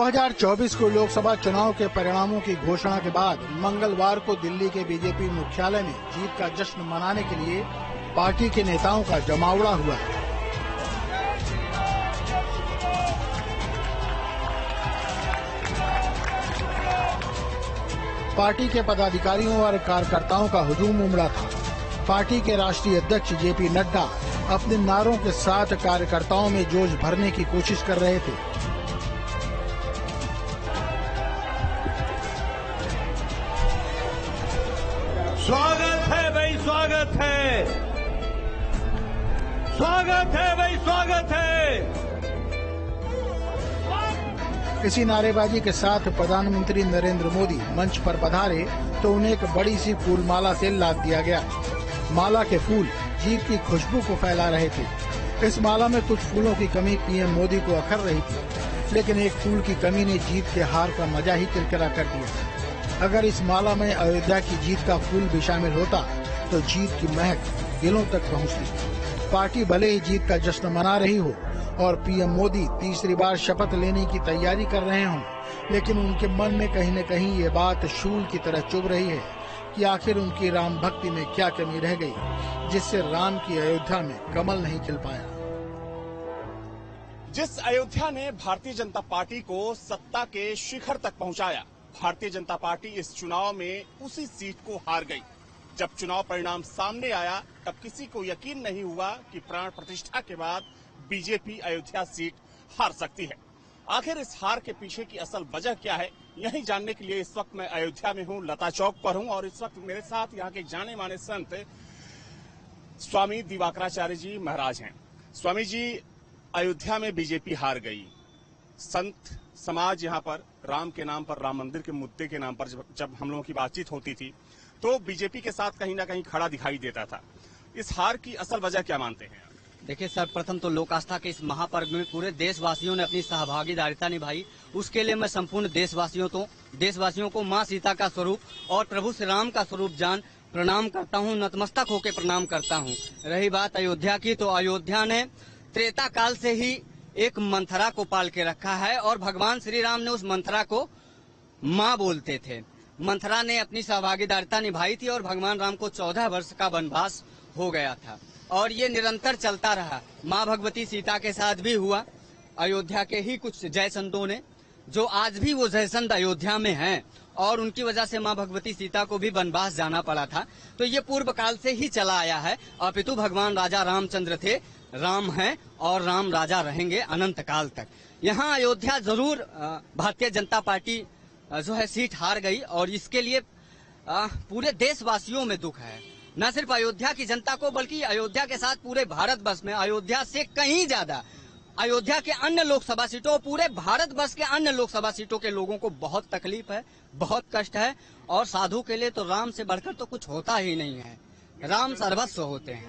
2024 को लोकसभा चुनाव के परिणामों की घोषणा के बाद मंगलवार को दिल्ली के बीजेपी मुख्यालय में जीत का जश्न मनाने के लिए पार्टी के नेताओं का जमावड़ा हुआ। पार्टी के पदाधिकारियों और कार्यकर्ताओं का हुजूम उमड़ा था। पार्टी के राष्ट्रीय अध्यक्ष जेपी नड्डा अपने नारों के साथ कार्यकर्ताओं में जोश भरने की कोशिश कर रहे थे। स्वागत है भाई, स्वागत है, स्वागत है भाई, स्वागत है। इसी नारेबाजी के साथ प्रधानमंत्री नरेंद्र मोदी मंच पर पधारे तो उन्हें एक बड़ी सी फूलमाला से लाद दिया गया। माला के फूल जीत की खुशबू को फैला रहे थे। इस माला में कुछ फूलों की कमी पीएम मोदी को अखर रही थी, लेकिन एक फूल की कमी ने जीत के हार का मजा ही किरकिरा कर दिया। अगर इस माला में अयोध्या की जीत का फूल भी शामिल होता तो जीत की महक दिलों तक पहुंचती। पार्टी भले ही जीत का जश्न मना रही हो और पीएम मोदी तीसरी बार शपथ लेने की तैयारी कर रहे हों, लेकिन उनके मन में कहीं न कहीं ये बात शूल की तरह चुभ रही है कि आखिर उनकी राम भक्ति में क्या कमी रह गई जिससे राम की अयोध्या में कमल नहीं खिल पाया। जिस अयोध्या ने भारतीय जनता पार्टी को सत्ता के शिखर तक पहुंचाया, भारतीय जनता पार्टी इस चुनाव में उसी सीट को हार गई। जब चुनाव परिणाम सामने आया तब किसी को यकीन नहीं हुआ कि प्राण प्रतिष्ठा के बाद बीजेपी अयोध्या सीट हार सकती है। आखिर इस हार के पीछे की असल वजह क्या है, यही जानने के लिए इस वक्त मैं अयोध्या में हूं, लता चौक पर हूं और इस वक्त मेरे साथ यहाँ के जाने माने संत स्वामी दिवाकराचार्य जी महाराज हैं। स्वामी जी, अयोध्या में बीजेपी हार गई। संत समाज यहाँ पर राम के नाम पर, राम मंदिर के मुद्दे के नाम पर जब हम लोगों की बातचीत होती थी तो बीजेपी के साथ कहीं ना कहीं खड़ा दिखाई देता था। इस हार की असल वजह क्या मानते हैं? देखिए, सर्वप्रथम तो लोक आस्था के इस महापर्व में पूरे देशवासियों ने अपनी सहभागिता निभाई। उसके लिए मैं संपूर्ण देशवासियों को मां सीता का स्वरूप और प्रभु श्री राम का स्वरूप जान प्रणाम करता हूं, नतमस्तक होकर प्रणाम करता हूं। रही बात अयोध्या की, तो अयोध्या ने त्रेता काल से ही एक मंथरा को पाल के रखा है और भगवान श्री राम ने उस मंथरा को माँ बोलते थे। मंथरा ने अपनी सहभागिता निभाई थी और भगवान राम को 14 वर्ष का वनवास हो गया था और ये निरंतर चलता रहा। माँ भगवती सीता के साथ भी हुआ। अयोध्या के ही कुछ जय संतों ने, जो आज भी वो जय संत अयोध्या में हैं और उनकी वजह से माँ भगवती सीता को भी वनवास जाना पड़ा था, तो ये पूर्व काल से ही चला आया है। अपितु भगवान राजा रामचंद्र थे, राम हैं और राम राजा रहेंगे अनंत काल तक। यहाँ अयोध्या जरूर भारतीय जनता पार्टी जो है सीट हार गई और इसके लिए पूरे देशवासियों में दुख है। न सिर्फ अयोध्या की जनता को बल्कि अयोध्या के साथ पूरे भारतवर्ष में अयोध्या से कहीं ज्यादा अयोध्या के अन्य लोकसभा सीटों, पूरे भारतवर्ष के अन्य लोकसभा सीटों के लोगों को बहुत तकलीफ है, बहुत कष्ट है और साधु के लिए तो राम से बढ़कर तो कुछ होता ही नहीं है। राम सर्वस्व होते हैं।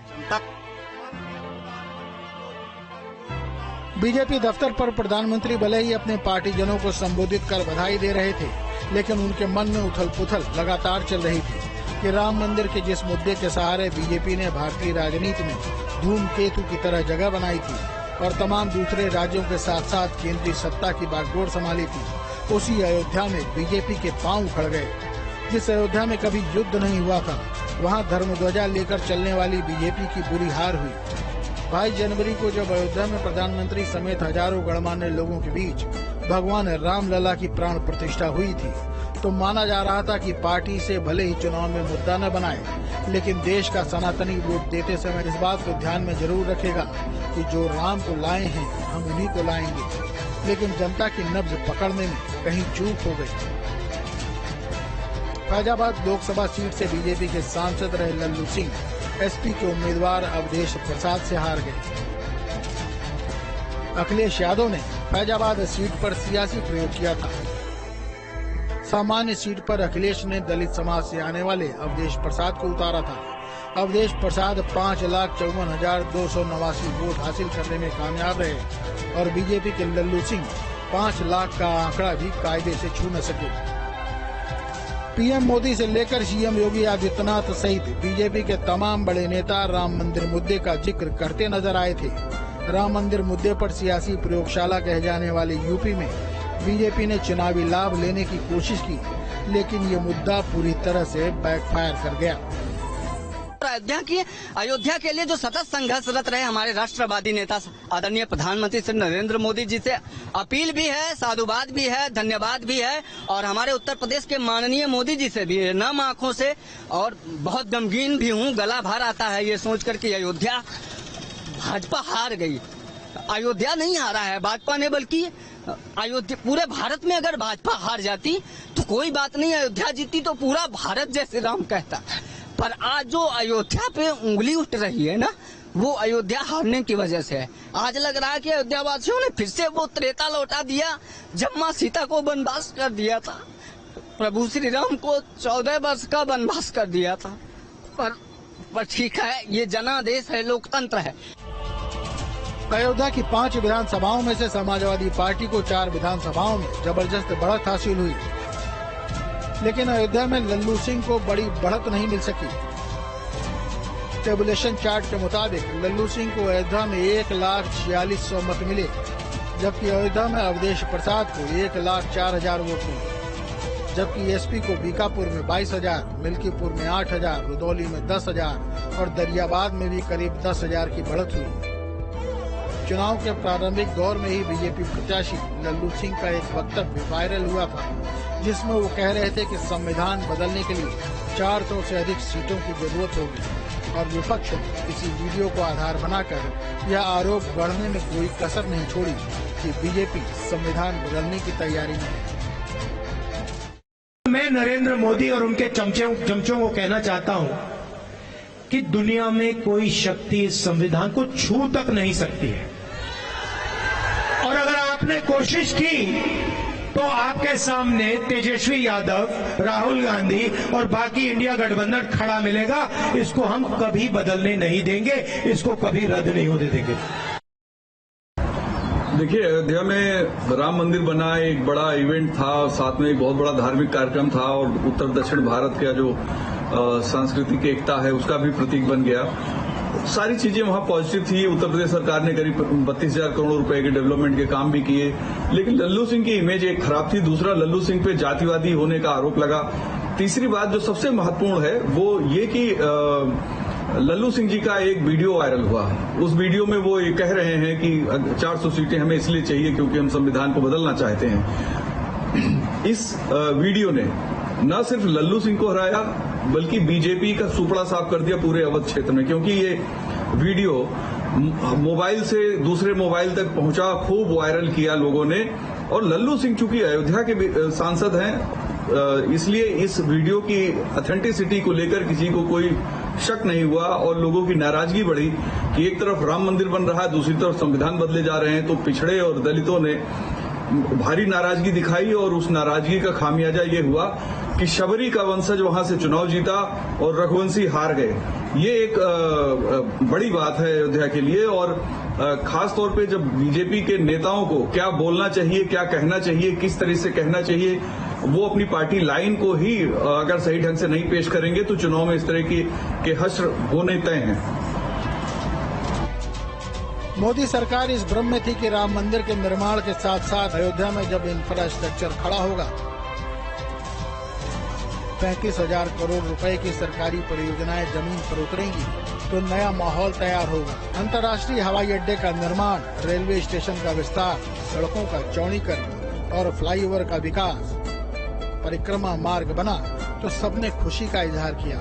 बीजेपी दफ्तर पर प्रधानमंत्री भले ही अपने पार्टीजनों को संबोधित कर बधाई दे रहे थे, लेकिन उनके मन में उथल पुथल लगातार चल रही थी कि राम मंदिर के जिस मुद्दे के सहारे बीजेपी ने भारतीय राजनीति में धूमकेतु की तरह जगह बनाई थी और तमाम दूसरे राज्यों के साथ साथ केंद्रीय सत्ता की बागडोर संभाली थी, उसी अयोध्या में बीजेपी के पांव उखड़ गए। जिस अयोध्या में कभी युद्ध नहीं हुआ था, वहां धर्मध्वजा लेकर चलने वाली बीजेपी की बुरी हार हुई। 22 जनवरी को जब अयोध्या में प्रधानमंत्री समेत हजारों गणमान्य लोगों के बीच भगवान रामलला की प्राण प्रतिष्ठा हुई थी, तो माना जा रहा था कि पार्टी से भले ही चुनाव में मुद्दा न बनाए, लेकिन देश का सनातनी वोट देते समय इस बात को ध्यान में जरूर रखेगा कि जो राम को लाए हैं हम उन्हीं को लाएंगे। लेकिन जनता की नब्ज पकड़ने में कहीं चूक हो गई। फैजाबाद लोकसभा सीट से बीजेपी के सांसद रहे लल्लू सिंह एसपी के उम्मीदवार अवधेश प्रसाद से हार गए। अखिलेश यादव ने फैजाबाद सीट पर सियासी प्रयोग किया था। सामान्य सीट पर अखिलेश ने दलित समाज से आने वाले अवधेश प्रसाद को उतारा था। अवधेश प्रसाद 5,54,289 वोट हासिल करने में कामयाब रहे और बीजेपी के लल्लू सिंह 5 लाख का आंकड़ा भी कायदे से छू न सके। पीएम मोदी से लेकर सीएम योगी आदित्यनाथ सहित बीजेपी के तमाम बड़े नेता राम मंदिर मुद्दे का जिक्र करते नजर आए थे। राम मंदिर मुद्दे पर सियासी प्रयोगशाला कहे जाने वाले यूपी में बीजेपी ने चुनावी लाभ लेने की कोशिश की, लेकिन ये मुद्दा पूरी तरह से बैकफायर कर गया। अयोध्या के लिए जो सतत संघर्षरत रहे हमारे राष्ट्रवादी नेता आदरणीय प्रधानमंत्री श्री नरेंद्र मोदी जी से अपील भी है, साधुवाद भी है, धन्यवाद भी है, और हमारे उत्तर प्रदेश के माननीय मोदी जी से भी नम आंखों से और बहुत गमगीन भी हूँ। गला भर आता है ये सोचकर कि अयोध्या भाजपा हार गई। अयोध्या नहीं हारा है भाजपा ने, बल्कि अयोध्या पूरे भारत में अगर भाजपा हार जाती तो कोई बात नहीं, अयोध्या जीती तो पूरा भारत जय श्री राम कहता। पर आज जो अयोध्या पे उंगली उठ रही है ना, वो अयोध्या हारने की वजह से है। आज लग रहा है कि अयोध्या वासियों ने फिर से वो त्रेता लौटा दिया जब माँ सीता को वनवास कर दिया था, प्रभु श्री राम को 14 वर्ष का वनवास कर दिया था। पर ठीक है, ये जनादेश है, लोकतंत्र है। अयोध्या की 5 विधानसभाओं में से समाजवादी पार्टी को 4 विधानसभाओं में जबरदस्त बढ़त हासिल हुई, लेकिन अयोध्या में लल्लू सिंह को बड़ी बढ़त नहीं मिल सकी। टेबुलेशन चार्ट के मुताबिक लल्लू सिंह को अयोध्या में 1,46,100 मत मिले, जबकि अयोध्या में अवधेश प्रसाद को 1,04,000 वोट मिले, जबकि एसपी को बीकापुर में 22,000, मिल्कीपुर में 8,000, रुदौली में 10,000 और दरियाबाद में भी करीब 10,000 की बढ़त हुई। चुनाव के प्रारंभिक दौर में ही बीजेपी प्रत्याशी लल्लू सिंह का एक वक्तव्य वायरल हुआ था, जिसमें वो कह रहे थे कि संविधान बदलने के लिए 400 से अधिक सीटों की जरूरत होगी, और विपक्ष ने इसी वीडियो को आधार बनाकर यह आरोप गढ़ने में कोई कसर नहीं छोड़ी कि बीजेपी संविधान बदलने की तैयारी में है। मैं नरेंद्र मोदी और उनके चमचों को कहना चाहता हूं कि दुनिया में कोई शक्ति इस संविधान को छू तक नहीं सकती है, और अगर आपने कोशिश की तो आपके सामने तेजस्वी यादव, राहुल गांधी और बाकी इंडिया गठबंधन खड़ा मिलेगा। इसको हम कभी बदलने नहीं देंगे, इसको कभी रद्द नहीं होने देंगे। देखिए, अयोध्या में राम मंदिर बना एक बड़ा इवेंट था, साथ में एक बहुत बड़ा धार्मिक कार्यक्रम था, और उत्तर दक्षिण भारत का जो सांस्कृतिक एकता है उसका भी प्रतीक बन गया। सारी चीजें वहां पॉजिटिव थी। उत्तर प्रदेश सरकार ने करीब 32,000 करोड़ रुपए के डेवलपमेंट के काम भी किए, लेकिन लल्लू सिंह की इमेज एक खराब थी। दूसरा, लल्लू सिंह पे जातिवादी होने का आरोप लगा। तीसरी बात जो सबसे महत्वपूर्ण है वो ये कि लल्लू सिंह जी का एक वीडियो वायरल हुआ। उस वीडियो में वो ये कह रहे हैं कि 400 सीटें हमें इसलिए चाहिए क्योंकि हम संविधान को बदलना चाहते हैं। इस वीडियो ने न सिर्फ लल्लू सिंह को हराया, बल्कि बीजेपी का सुपड़ा साफ कर दिया पूरे अवध क्षेत्र में, क्योंकि ये वीडियो मोबाइल से दूसरे मोबाइल तक पहुंचा, खूब वायरल किया लोगों ने। और लल्लू सिंह चूंकि अयोध्या के सांसद हैं, इसलिए इस वीडियो की ऑथेंटिसिटी को लेकर किसी को कोई शक नहीं हुआ, और लोगों की नाराजगी बढ़ी कि एक तरफ राम मंदिर बन रहा है, दूसरी तरफ संविधान बदले जा रहे हैं। तो पिछड़े और दलितों ने भारी नाराजगी दिखाई, और उस नाराजगी का खामियाजा ये हुआ कि शबरी का वंशज वहां से चुनाव जीता और रघुवंशी हार गए। ये एक बड़ी बात है अयोध्या के लिए, और खास तौर पे जब बीजेपी के नेताओं को क्या बोलना चाहिए, क्या कहना चाहिए, किस तरह से कहना चाहिए, वो अपनी पार्टी लाइन को ही अगर सही ढंग से नहीं पेश करेंगे तो चुनाव में इस तरह के हश्र होने तय हैं। मोदी सरकार इस भ्रम में थी कि राम मंदिर के निर्माण के साथ साथ अयोध्या में जब इंफ्रास्ट्रक्चर खड़ा होगा, 35,000 करोड़ रुपए की सरकारी परियोजनाएं जमीन पर उतरेंगी, तो नया माहौल तैयार होगा। अंतर्राष्ट्रीय हवाई अड्डे का निर्माण, रेलवे स्टेशन का विस्तार, सड़कों का चौड़ीकरण और फ्लाईओवर का विकास, परिक्रमा मार्ग बना तो सबने खुशी का इजहार किया।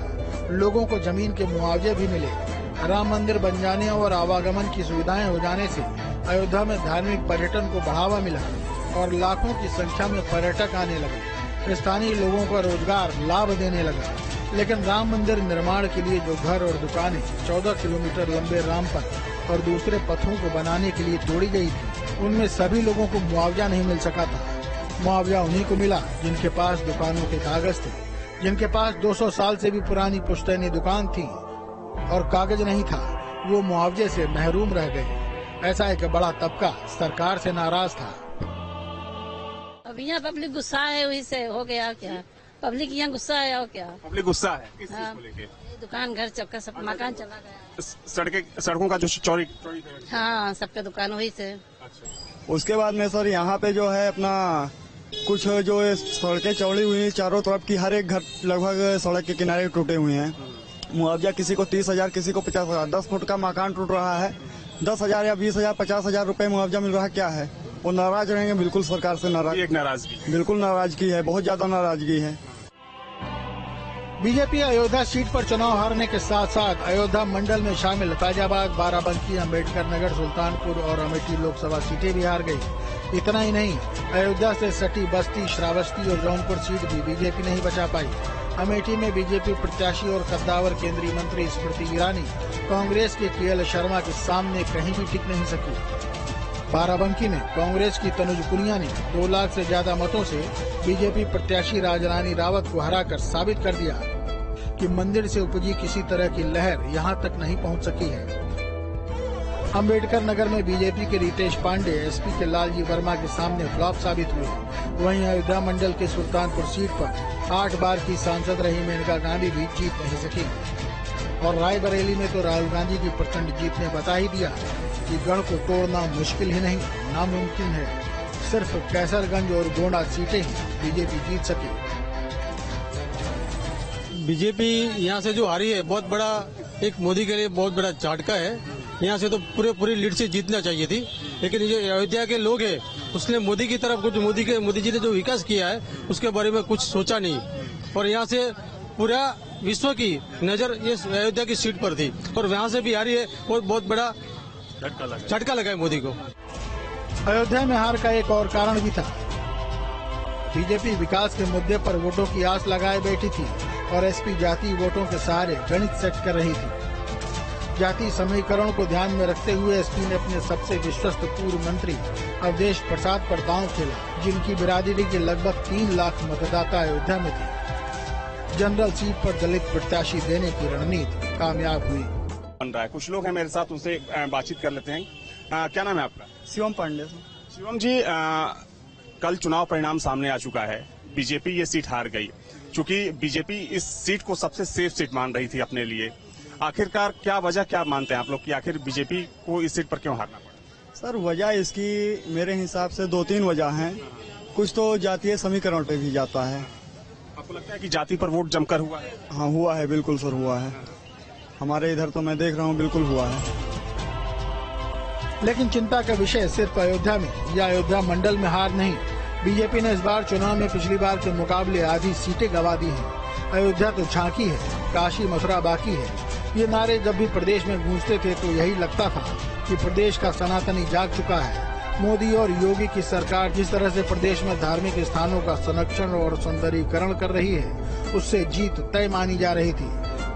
लोगों को जमीन के मुआवजे भी मिले। राम मंदिर बन जाने और आवागमन की सुविधाएं हो जाने से अयोध्या में धार्मिक पर्यटन को बढ़ावा मिला और लाखों की संख्या में पर्यटक आने लगे। स्थानीय लोगों को रोजगार लाभ देने लगा। लेकिन राम मंदिर निर्माण के लिए जो घर और दुकानें 14 किलोमीटर लंबे रामपथ और दूसरे पथों को बनाने के लिए तोड़ी गई थी, उनमें सभी लोगों को मुआवजा नहीं मिल सका था। मुआवजा उन्हीं को मिला जिनके पास दुकानों के कागज थे, जिनके पास 200 साल से भी पुरानी पुश्तैनी दुकान थी और कागज नहीं था, वो मुआवजे से महरूम रह गए। ऐसा एक बड़ा तबका सरकार से नाराज था। अब यहाँ पब्लिक गुस्सा है, वही से हो गया क्या? पब्लिक यहाँ गुस्सा है और क्या? पब्लिक गुस्सा है किस चीज को लेके? दुकान घर सबका सब मकान चला गया। सड़कों का जो चौड़ी हाँ, सबका दुकान वही से। अच्छा। उसके बाद में सर यहाँ पे जो है अपना कुछ जो सड़कें चौड़ी हुई हैं, चारों तरफ की हर एक घर लगभग सड़क के किनारे टूटे हुए हैं। मुआवजा किसी को 30,000, किसी को 50,000। 10 फुट का मकान टूट रहा है, 10,000 या 20,000, 50,000 रुपए मुआवजा मिल रहा है। क्या है वो नाराज रहेंगे? बिल्कुल सरकार से नाराज, एक नाराजगी, बिल्कुल नाराजगी है, बहुत ज्यादा नाराजगी है। बीजेपी अयोध्या सीट पर चुनाव हारने के साथ साथ अयोध्या मंडल में शामिल फैजाबाद, बाराबंकी, अम्बेडकर नगर, सुल्तानपुर और अमेठी लोकसभा सीटें भी हार गई। इतना ही नहीं, अयोध्या से सटी बस्ती, श्रावस्ती और जौनपुर सीट भी बीजेपी नहीं बचा पाई। अमेठी में बीजेपी प्रत्याशी और कद्दावर केंद्रीय मंत्री स्मृति ईरानी कांग्रेस के केएल शर्मा के सामने कहीं भी टिक नहीं सकी। बाराबंकी में कांग्रेस की तनुज पुनिया ने 2 लाख से ज्यादा मतों से बीजेपी प्रत्याशी राजरानी रावत को हराकर साबित कर दिया कि मंदिर से उपजी किसी तरह की लहर यहां तक नहीं पहुंच सकी है। अम्बेडकर नगर में बीजेपी के रितेश पांडे एसपी के लालजी वर्मा के सामने फ्लॉप साबित हुए। वहीं अयोध्या मंडल के सुल्तानपुर सीट पर 8 बार की सांसद रही मेनका गांधी भी जीत नहीं सकी। और रायबरेली में तो राहुल गांधी की प्रचंड जीत ने बता ही दिया कि गढ़ को तोड़ना मुश्किल ही नहीं, नामुमकिन है। सिर्फ कैसरगंज और गोंडा सीटें ही बीजेपी जीत सकी। बीजेपी यहाँ से जो हारी है बहुत बड़ा, एक मोदी के लिए बहुत बड़ा झटका है। यहाँ से तो पूरी लीड से जीतना चाहिए थी, लेकिन ये अयोध्या के लोग हैं, उसने मोदी की तरफ कुछ मोदी जी ने जो विकास किया है उसके बारे में कुछ सोचा नहीं। और यहाँ से पूरा विश्व की नजर ये अयोध्या की सीट पर थी और वहाँ से भी हारी है और बहुत बड़ा झटका लगा है मोदी को। अयोध्या में हार का एक और कारण भी था। बीजेपी विकास के मुद्दे पर वोटों की आस लगाए बैठी थी और एसपी जाति वोटों के सहारे गणित सेट कर रही थी। जाति समीकरण को ध्यान में रखते हुए एसपी ने अपने सबसे विश्वस्त पूर्व मंत्री अवधेश प्रसाद पर दांव खेला, जिनकी बिरादरी के लगभग 3 लाख मतदाता अयोध्या में थे। जनरल सीट पर दलित प्रत्याशी देने की रणनीति कामयाब हुई। बन रहा है, कुछ लोग हैं मेरे साथ, उनसे बातचीत कर लेते हैं। क्या नाम है आपका? शिवम पांडे। शिवम जी, कल चुनाव परिणाम सामने आ चुका है। बीजेपी ये सीट हार गई, चूंकि बीजेपी इस सीट को सबसे सेफ सीट मान रही थी अपने लिए। आखिरकार क्या वजह, क्या मानते हैं आप लोग कि आखिर बीजेपी को इस सीट पर क्यों हारना पड़ा? सर वजह इसकी मेरे हिसाब से 2-3 वजह हैं। कुछ तो जातीय समीकरण पे भी जाता है। आपको लगता है कि जाति पर वोट जमकर हुआ है? हाँ हुआ है, बिल्कुल सर हुआ है। हमारे इधर तो मैं देख रहा हूँ बिल्कुल हुआ है। लेकिन चिंता का विषय सिर्फ अयोध्या में या अयोध्या मंडल में हार नहीं। बीजेपी ने इस बार चुनाव में पिछली बार के मुकाबले आधी सीटें गंवा दी हैं। अयोध्या तो झांकी है, काशी मथुरा बाकी है। ये नारे जब भी प्रदेश में गूंजते थे तो यही लगता था कि प्रदेश का सनातनी जाग चुका है। मोदी और योगी की सरकार जिस तरह से प्रदेश में धार्मिक स्थानों का संरक्षण और सौंदर्यीकरण कर रही है, उससे जीत तय मानी जा रही थी।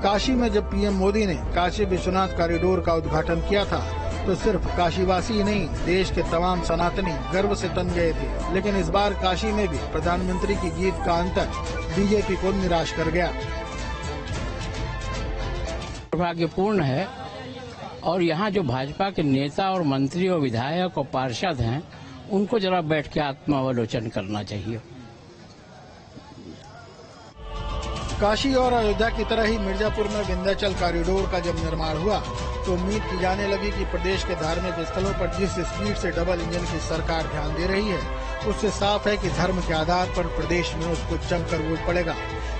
काशी में जब पीएम मोदी ने काशी विश्वनाथ कॉरिडोर का उद्घाटन किया था तो सिर्फ काशीवासी ही नहीं, देश के तमाम सनातनी गर्व से तन गए थे। लेकिन इस बार काशी में भी प्रधानमंत्री की जीत का अंतर बीजेपी को निराश कर गया। दुर्भाग्यपूर्ण है और यहाँ जो भाजपा के नेता और मंत्री और विधायक और पार्षद हैं, उनको जरा बैठ के आत्मावलोकन करना चाहिए। काशी और अयोध्या की तरह ही मिर्जापुर में विंध्याचल कॉरिडोर का जब निर्माण हुआ तो उम्मीद की जाने लगी कि प्रदेश के धार्मिक स्थलों पर जिस स्पीड से डबल इंजन की सरकार ध्यान दे रही है, उससे साफ है कि धर्म के आधार पर प्रदेश में उसको जमकर वोट पड़ेगा।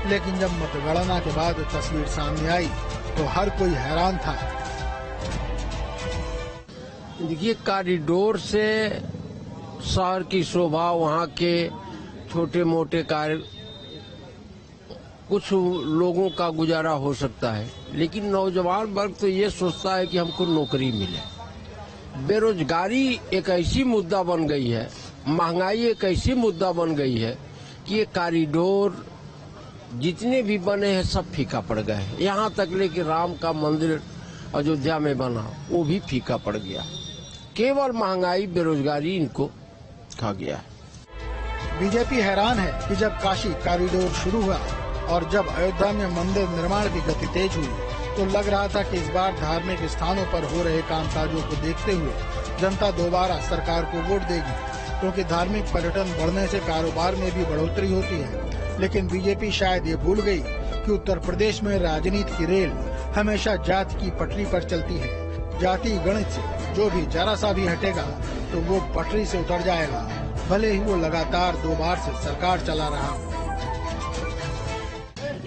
लेकिन जब मतगणना के बाद तस्वीर सामने आई तो हर कोई हैरान था। देखिए, कॉरिडोर से शहर की शोभा, वहाँ के छोटे मोटे कार्य, कुछ लोगों का गुजारा हो सकता है, लेकिन नौजवान वर्ग तो ये सोचता है कि हमको नौकरी मिले। बेरोजगारी एक ऐसी मुद्दा बन गई है, महंगाई एक ऐसी मुद्दा बन गई है कि ये कॉरिडोर जितने भी बने हैं सब फीका पड़ गए हैं। यहाँ तक ले कि राम का मंदिर अयोध्या में बना, वो भी फीका पड़ गया। केवल महंगाई, बेरोजगारी इनको खा गया है। बीजेपी हैरान है कि जब काशी कॉरिडोर शुरू हुआ और जब अयोध्या में मंदिर निर्माण की गति तेज हुई तो लग रहा था कि इस बार धार्मिक स्थानों पर हो रहे कामकाजों को देखते हुए जनता दोबारा सरकार को वोट देगी, क्योंकि धार्मिक पर्यटन बढ़ने से कारोबार में भी बढ़ोतरी होती है। लेकिन बीजेपी शायद ये भूल गई कि उत्तर प्रदेश में राजनीति की रेल हमेशा जाति की पटरी पर चलती है। जाति गणित से जो भी जरा सा भी हटेगा तो वो पटरी से उतर जाएगा, भले ही वो लगातार 2 बार से सरकार चला रहा हो।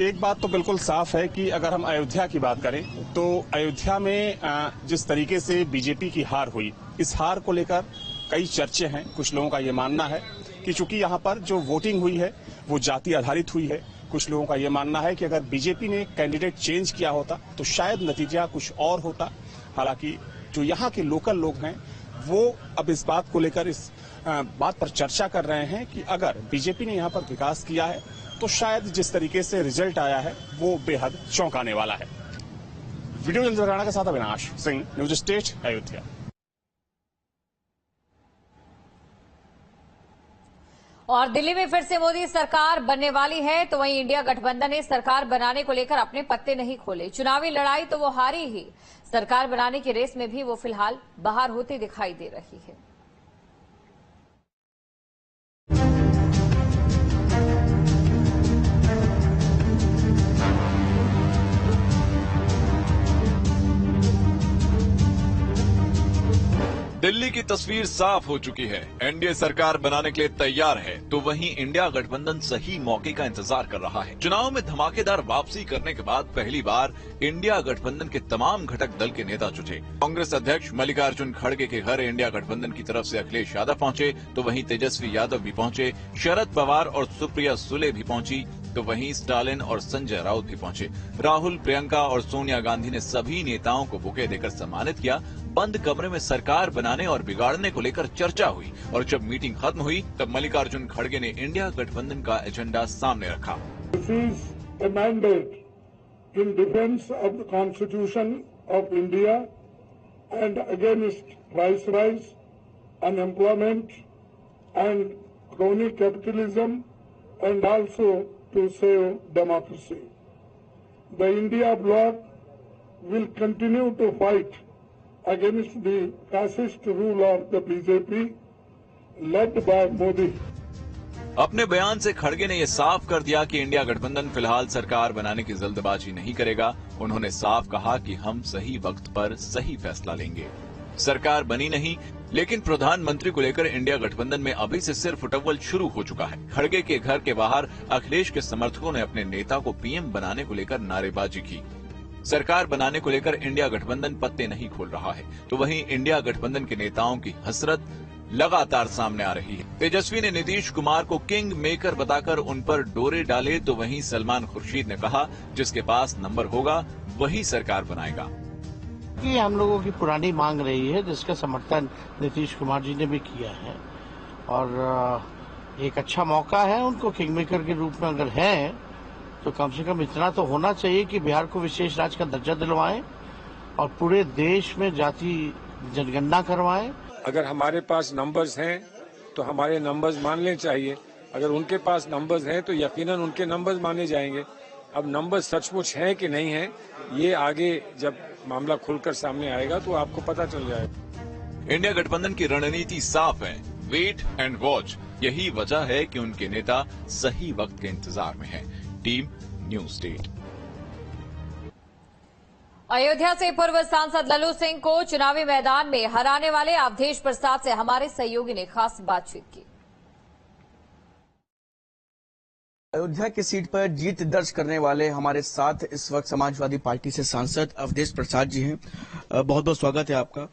एक बात तो बिल्कुल साफ है कि अगर हम अयोध्या की बात करें तो अयोध्या में जिस तरीके से बीजेपी की हार हुई, इस हार को लेकर कई चर्चे हैं। कुछ लोगों का ये मानना है कि चूंकि यहाँ पर जो वोटिंग हुई है वो जाति आधारित हुई है। कुछ लोगों का ये मानना है कि अगर बीजेपी ने कैंडिडेट चेंज किया होता तो शायद नतीजा कुछ और होता। हालांकि जो यहाँ के लोकल लोग हैं वो अब इस बात को लेकर इस बात पर चर्चा कर रहे हैं कि अगर बीजेपी ने यहाँ पर विकास किया है तो शायद जिस तरीके से रिजल्ट आया है वो बेहद चौंकाने वाला है। वीडियो जर्नलिस्ट हरियाणा के साथ अविनाश सिंह, न्यूज स्टेट, अयोध्या। और दिल्ली में फिर से मोदी सरकार बनने वाली है, तो वहीं इंडिया गठबंधन ने सरकार बनाने को लेकर अपने पत्ते नहीं खोले। चुनावी लड़ाई तो वो हारी ही, सरकार बनाने की रेस में भी वो फिलहाल बाहर होती दिखाई दे रही है। दिल्ली की तस्वीर साफ हो चुकी है। एनडीए सरकार बनाने के लिए तैयार है, तो वहीं इंडिया गठबंधन सही मौके का इंतजार कर रहा है। चुनाव में धमाकेदार वापसी करने के बाद पहली बार इंडिया गठबंधन के तमाम घटक दल के नेता जुटे। कांग्रेस अध्यक्ष मल्लिकार्जुन खड़गे के घर इंडिया गठबंधन की तरफ से अखिलेश यादव पहुंचे, तो वहीं तेजस्वी यादव भी पहुंचे, शरद पवार और सुप्रिया सुले भी पहुंची, तो वहीं स्टालिन और संजय राउत भी पहुंचे। राहुल, प्रियंका और सोनिया गांधी ने सभी नेताओं को बुके देकर सम्मानित किया। बंद कमरे में सरकार बनाने और बिगाड़ने को लेकर चर्चा हुई और जब मीटिंग खत्म हुई तब मल्लिकार्जुन खड़गे ने इंडिया गठबंधन का एजेंडा सामने रखा। This is a mandate in defence of the constitution of India and against price rise, unemployment and chronic capitalism and also to save democracy. The India bloc will continue to fight against the fascist rule of the BJP led by Modi. अपने बयान से खड़गे ने यह साफ कर दिया कि इंडिया गठबंधन फिलहाल सरकार बनाने की जल्दबाजी नहीं करेगा। उन्होंने साफ कहा कि हम सही वक्त पर सही फैसला लेंगे। सरकार बनी नहीं, लेकिन प्रधानमंत्री को लेकर इंडिया गठबंधन में अभी से सिर्फ उटव्वल शुरू हो चुका है। खड़गे के घर के बाहर अखिलेश के समर्थकों ने अपने नेता को पीएम बनाने को लेकर नारेबाजी की। सरकार बनाने को लेकर इंडिया गठबंधन पत्ते नहीं खोल रहा है, तो वहीं इंडिया गठबंधन के नेताओं की हसरत लगातार सामने आ रही है। तेजस्वी ने नीतीश कुमार को किंग मेकर बताकर उन पर डोरे डाले, तो वहीं सलमान खुर्शीद ने कहा जिसके पास नंबर होगा वही सरकार बनाएगा। कि हम लोगों की पुरानी मांग रही है, जिसका समर्थन नीतीश कुमार जी ने भी किया है और एक अच्छा मौका है उनको किंग मेकर के रूप में अगर है तो कम से कम इतना तो होना चाहिए कि बिहार को विशेष राज्य का दर्जा दिलवाएं और पूरे देश में जाति जनगणना करवाएं। अगर हमारे पास नंबर्स हैं तो हमारे नंबर्स मानने चाहिए, अगर उनके पास नंबर्स हैं तो यकीनन उनके नंबर्स माने जाएंगे। अब नंबर्स सचमुच हैं कि नहीं है, ये आगे जब मामला खुलकर सामने आएगा तो आपको पता चल जाएगा। इंडिया गठबंधन की रणनीति साफ है, वेट एंड वॉच। यही वजह है कि उनके नेता सही वक्त के इंतजार में हैं। Team news state. अयोध्या से पूर्व सांसद लल्लू सिंह को चुनावी मैदान में हराने वाले अवधेश प्रसाद से हमारे सहयोगी ने खास बातचीत की। अयोध्या की सीट पर जीत दर्ज करने वाले हमारे साथ इस वक्त समाजवादी पार्टी से सांसद अवधेश प्रसाद जी हैं। बहुत बहुत स्वागत है आपका।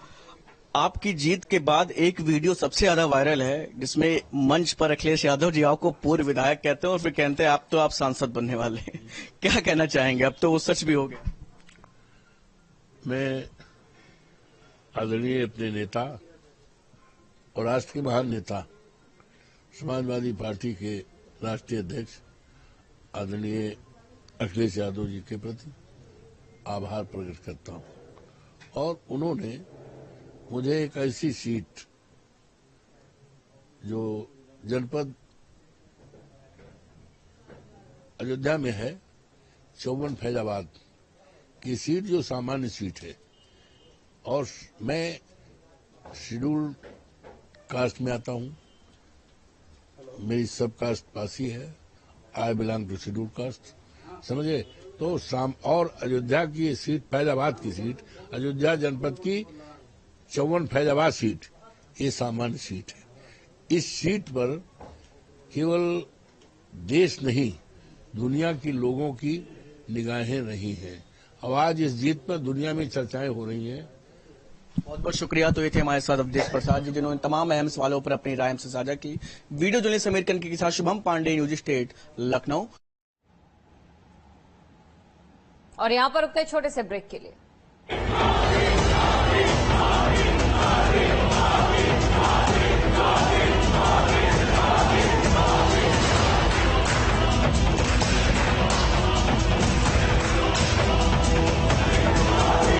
आपकी जीत के बाद एक वीडियो सबसे ज्यादा वायरल है जिसमें मंच पर अखिलेश यादव जी आपको पूर्व विधायक कहते हैं और फिर कहते हैं आप सांसद बनने वाले हैं। क्या कहना चाहेंगे? अब तो वो सच भी हो गया। मैं आदरणीय अपने नेता और राष्ट्र के महान नेता समाजवादी पार्टी के राष्ट्रीय अध्यक्ष आदरणीय अखिलेश यादव जी के प्रति आभार प्रकट करता हूं और उन्होंने मुझे एक ऐसी सीट जो जनपद अयोध्या में है, 54 फैजाबाद की सीट, जो सामान्य सीट है और मैं शेड्यूल कास्ट में आता हूं, मेरी सब कास्ट पासी है, I belong to scheduled caste, समझे। तो और अयोध्या की सीट, फैजाबाद की सीट, अयोध्या जनपद की 54 फैजाबाद सीट ये सामान्य सीट है। इस सीट पर केवल देश नहीं, दुनिया के लोगों की निगाहें रही हैं। अब आज इस जीत पर दुनिया में चर्चाएं हो रही हैं। बहुत बहुत शुक्रिया। तो ये थे हमारे साथ अवधेश प्रसाद जी, जिन्होंने तमाम अहम सवालों पर अपनी राय हमसे साझा की। वीडियो जर्नलिस्ट अमेरिकन के साथ शुभम पांडे, न्यूज स्टेट, लखनऊ। और यहाँ पर रुकते छोटे से ब्रेक के लिए।